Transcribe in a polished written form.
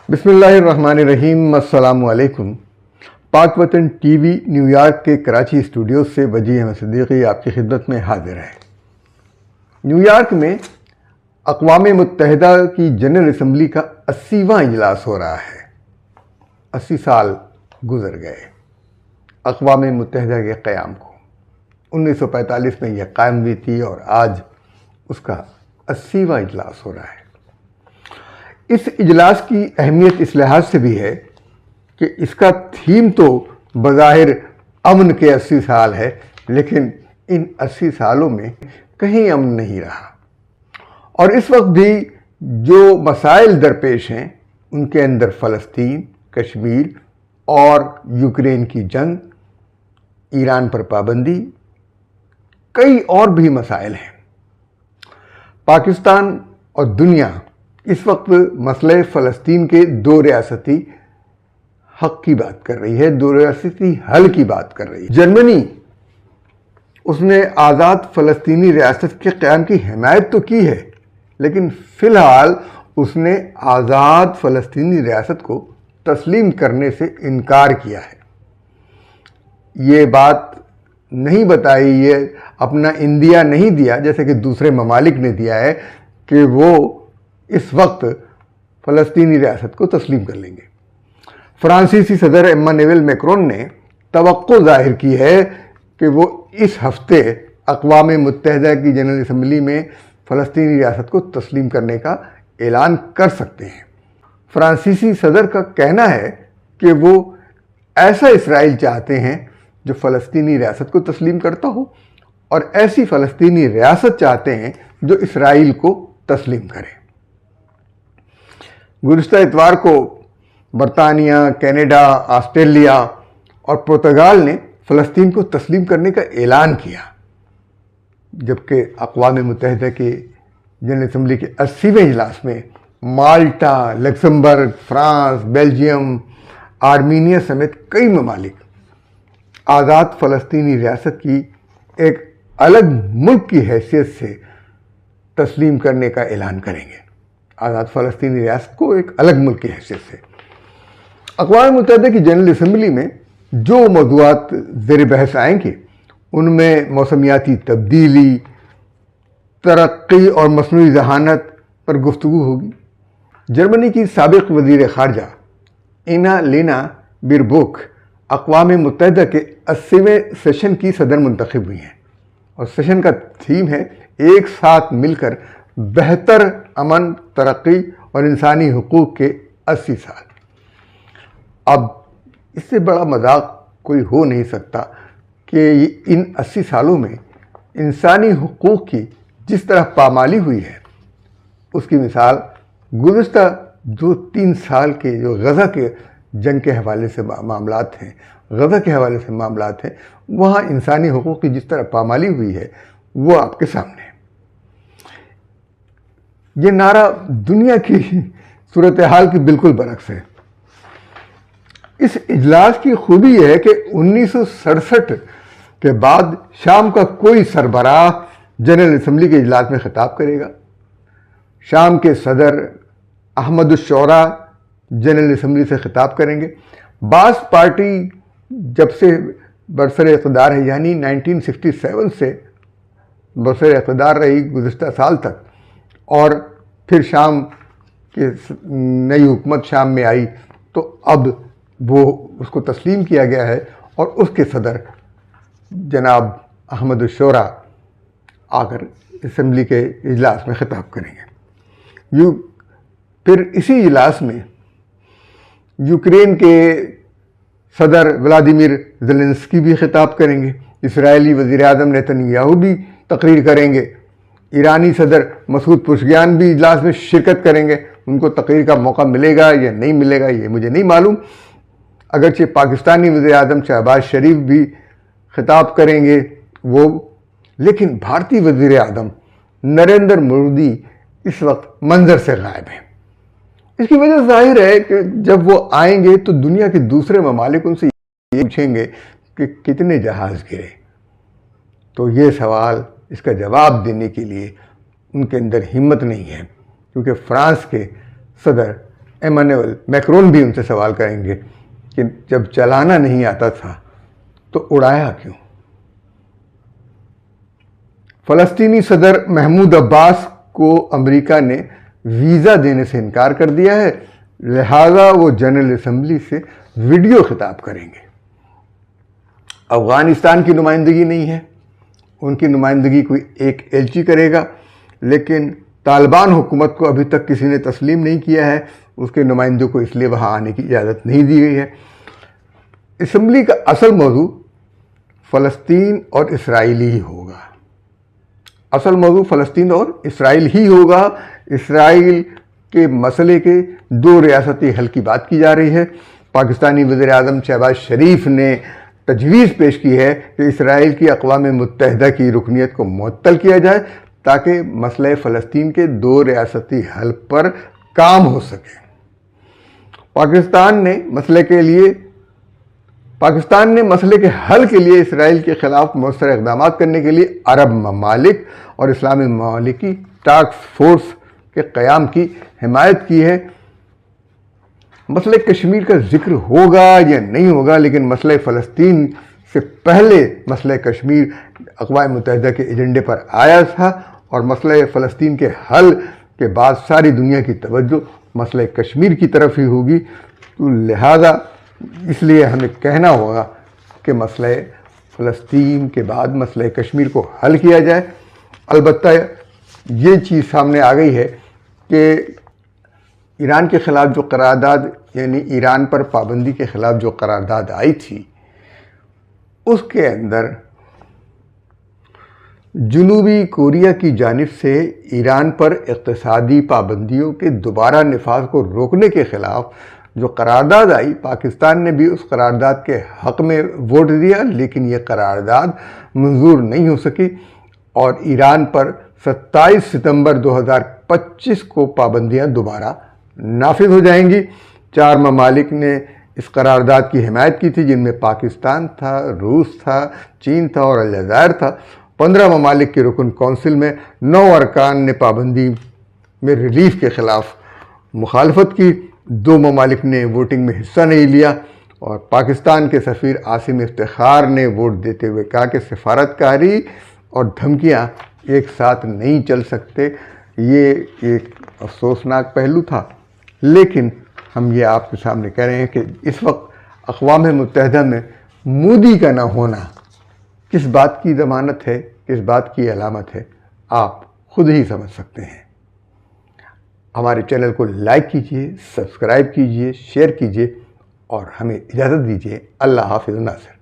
بسم اللہ الرحمن الرحیم۔ السلام علیکم۔ پاک وطن ٹی وی نیو یارک کے کراچی اسٹوڈیو سے وجیح احمد صدیقی آپ کی خدمت میں حاضر ہے۔ نیو یارک میں اقوام متحدہ کی جنرل اسمبلی کا 80واں اجلاس ہو رہا ہے۔ 80 سال گزر گئے اقوام متحدہ کے قیام کو۔ 1945 میں یہ قائم ہوئی تھی اور آج اس کا 80واں اجلاس ہو رہا ہے۔ اس اجلاس کی اہمیت اس لحاظ سے بھی ہے کہ اس کا تھیم تو بظاہر امن کے 80 سال ہے، لیکن ان 80 سالوں میں کہیں امن نہیں رہا، اور اس وقت بھی جو مسائل درپیش ہیں ان کے اندر فلسطین، کشمیر اور یوکرین کی جنگ، ایران پر پابندی، کئی اور بھی مسائل ہیں۔ پاکستان اور دنیا اس وقت مسئلہ فلسطین کے دو ریاستی حق کی بات کر رہی ہے، دو ریاستی حل کی بات کر رہی ہے۔ جرمنی، اس نے آزاد فلسطینی ریاست کے قیام کی حمایت تو کی ہے، لیکن فی الحال اس نے آزاد فلسطینی ریاست کو تسلیم کرنے سے انکار کیا ہے۔ یہ بات نہیں بتائی، یہ اپنا اندیا نہیں دیا جیسے کہ دوسرے ممالک نے دیا ہے کہ وہ اس وقت فلسطینی ریاست کو تسلیم کر لیں گے۔ فرانسیسی صدر ایمانوئل میکرون نے توقع ظاہر کی ہے کہ وہ اس ہفتے اقوام متحدہ کی جنرل اسمبلی میں فلسطینی ریاست کو تسلیم کرنے کا اعلان کر سکتے ہیں۔ فرانسیسی صدر کا کہنا ہے کہ وہ ایسا اسرائیل چاہتے ہیں جو فلسطینی ریاست کو تسلیم کرتا ہو، اور ایسی فلسطینی ریاست چاہتے ہیں جو اسرائیل کو تسلیم کرے۔ گزشتہ اتوار کو برطانیہ، کینیڈا، آسٹریلیا اور پرتگال نے فلسطین کو تسلیم کرنے کا اعلان کیا، جبکہ اقوام متحدہ کے جنرل اسمبلی کے 80ویں اجلاس میں مالٹا، لکسمبرگ، فرانس، بیلجیم، آرمینیا سمیت کئی ممالک آزاد فلسطینی ریاست کی ایک الگ ملک کی حیثیت سے تسلیم کرنے کا اعلان کریں گے۔ آزاد فلسطینی ریاست کو ایک الگ ملک کی حیثیت سے۔ اقوام متحدہ کی جنرل اسمبلی میں جو موضوعات زیر بحث آئیں گے ان میں موسمیاتی تبدیلی، ترقی اور مصنوعی ذہانت پر گفتگو ہوگی۔ جرمنی کی سابق وزیر خارجہ اینا لینا بیربوک اقوام متحدہ کے 80ویں سیشن کی صدر منتخب ہوئی ہیں، اور سیشن کا تھیم ہے ایک ساتھ مل کر بہتر امن، ترقی اور انسانی حقوق کے 80 سال۔ اب اس سے بڑا مذاق کوئی ہو نہیں سکتا کہ ان 80 سالوں میں انسانی حقوق کی جس طرح پامالی ہوئی ہے، اس کی مثال گزشتہ 2-3 سال کے جو غزہ کے جنگ کے حوالے سے معاملات ہیں، غزہ کے حوالے سے معاملات ہیں، وہاں انسانی حقوق کی جس طرح پامالی ہوئی ہے وہ آپ کے سامنے ہے۔ یہ نعرہ دنیا کی صورتحال کی بالکل برعکس ہے۔ اس اجلاس کی خوبی یہ ہے کہ 1967 کے بعد شام کا کوئی سربراہ جنرل اسمبلی کے اجلاس میں خطاب کرے گا۔ شام کے صدر احمد الشورا جنرل اسمبلی سے خطاب کریں گے۔ بعض پارٹی جب سے برسر اقتدار ہے، یعنی 1967 سے برسر اقتدار رہی گزشتہ سال تک، اور پھر شام کے نئی حکومت شام میں آئی تو اب وہ اس کو تسلیم کیا گیا ہے، اور اس کے صدر جناب احمد الشورا آ کر اسمبلی کے اجلاس میں خطاب کریں گے۔ پھر اسی اجلاس میں یوکرین کے صدر ولادیمیر زیلنسکی بھی خطاب کریں گے، اسرائیلی وزیر اعظم نیتن یاہو بھی تقریر کریں گے، ایرانی صدر مسعود پزشکیان بھی اجلاس میں شرکت کریں گے۔ ان کو تقریر کا موقع ملے گا یا نہیں ملے گا یہ مجھے نہیں معلوم، اگرچہ پاکستانی وزیر اعظم شہباز شریف بھی خطاب کریں گے لیکن بھارتی وزیر اعظم نریندر مودی اس وقت منظر سے غائب ہیں۔ اس کی وجہ ظاہر ہے کہ جب وہ آئیں گے تو دنیا کے دوسرے ممالک ان سے یہ پوچھیں گے کہ کتنے جہاز گرے، تو یہ سوال، اس کا جواب دینے کے لیے ان کے اندر ہمت نہیں ہے، کیونکہ فرانس کے صدر ایمانوئل میکرون بھی ان سے سوال کریں گے کہ جب چلانا نہیں آتا تھا تو اڑایا کیوں؟ فلسطینی صدر محمود عباس کو امریکہ نے ویزا دینے سے انکار کر دیا ہے، لہذا وہ جنرل اسمبلی سے ویڈیو خطاب کریں گے۔ افغانستان کی نمائندگی نہیں ہے، ان کی نمائندگی کوئی ایک ایلچی کرے گا، لیکن طالبان حکومت کو ابھی تک کسی نے تسلیم نہیں کیا ہے، اس کے نمائندوں کو اس لیے وہاں آنے کی اجازت نہیں دی گئی ہے۔ اسمبلی کا اصل موضوع فلسطین اور اسرائیل ہی ہوگا، اصل موضوع فلسطین اور اسرائیل ہی ہوگا۔ اسرائیل کے مسئلے کے دو ریاستی حل کی بات کی جا رہی ہے۔ پاکستانی وزیر اعظم شہباز شریف نے تجویز پیش کی ہے کہ اسرائیل کی اقوام متحدہ کی رکنیت کو معطل کیا جائے تاکہ مسئلہ فلسطین کے دو ریاستی حل پر کام ہو سکے۔ پاکستان نے مسئلے کے حل کے لیے اسرائیل کے خلاف مؤثر اقدامات کرنے کے لیے عرب ممالک اور اسلامی ممالک کی ٹاسک فورس کے قیام کی حمایت کی ہے۔ مسئلہ کشمیر کا ذکر ہوگا یا نہیں ہوگا، لیکن مسئلہ فلسطین سے پہلے مسئلہ کشمیر اقوام متحدہ کے ایجنڈے پر آیا تھا، اور مسئلہ فلسطین کے حل کے بعد ساری دنیا کی توجہ مسئلہ کشمیر کی طرف ہی ہوگی، تو لہذا اس لیے ہمیں کہنا ہوگا کہ مسئلہ فلسطین کے بعد مسئلہ کشمیر کو حل کیا جائے۔ البتہ یہ چیز سامنے آ گئی ہے کہ ایران کے خلاف جو قرارداد، یعنی ایران پر پابندی کے خلاف جو قرارداد آئی تھی، اس کے اندر جنوبی کوریا کی جانب سے ایران پر اقتصادی پابندیوں کے دوبارہ نفاذ کو روکنے کے خلاف جو قرارداد آئی، پاکستان نے بھی اس قرارداد کے حق میں ووٹ دیا، لیکن یہ قرارداد منظور نہیں ہو سکی اور ایران پر 27 ستمبر 2025 کو پابندیاں دوبارہ نافذ ہو جائیں گی۔ 4 ممالک نے اس قرارداد کی حمایت کی تھی، جن میں پاکستان تھا، روس تھا، چین تھا اور الجزائر تھا۔ 15 ممالک کی رکن کونسل میں 9 ارکان نے پابندی میں ریلیف کے خلاف مخالفت کی، 2 ممالک نے ووٹنگ میں حصہ نہیں لیا، اور پاکستان کے سفیر عاصم افتخار نے ووٹ دیتے ہوئے کہا کہ سفارتکاری اور دھمکیاں ایک ساتھ نہیں چل سکتے۔ یہ ایک افسوسناک پہلو تھا، لیکن ہم یہ آپ کے سامنے کہہ رہے ہیں کہ اس وقت اقوام متحدہ میں مودی کا نہ ہونا کس بات کی ضمانت ہے، کس بات کی علامت ہے، آپ خود ہی سمجھ سکتے ہیں۔ ہمارے چینل کو لائک کیجئے، سبسکرائب کیجئے، شیئر کیجئے اور ہمیں اجازت دیجئے۔ اللہ حافظ ناصر۔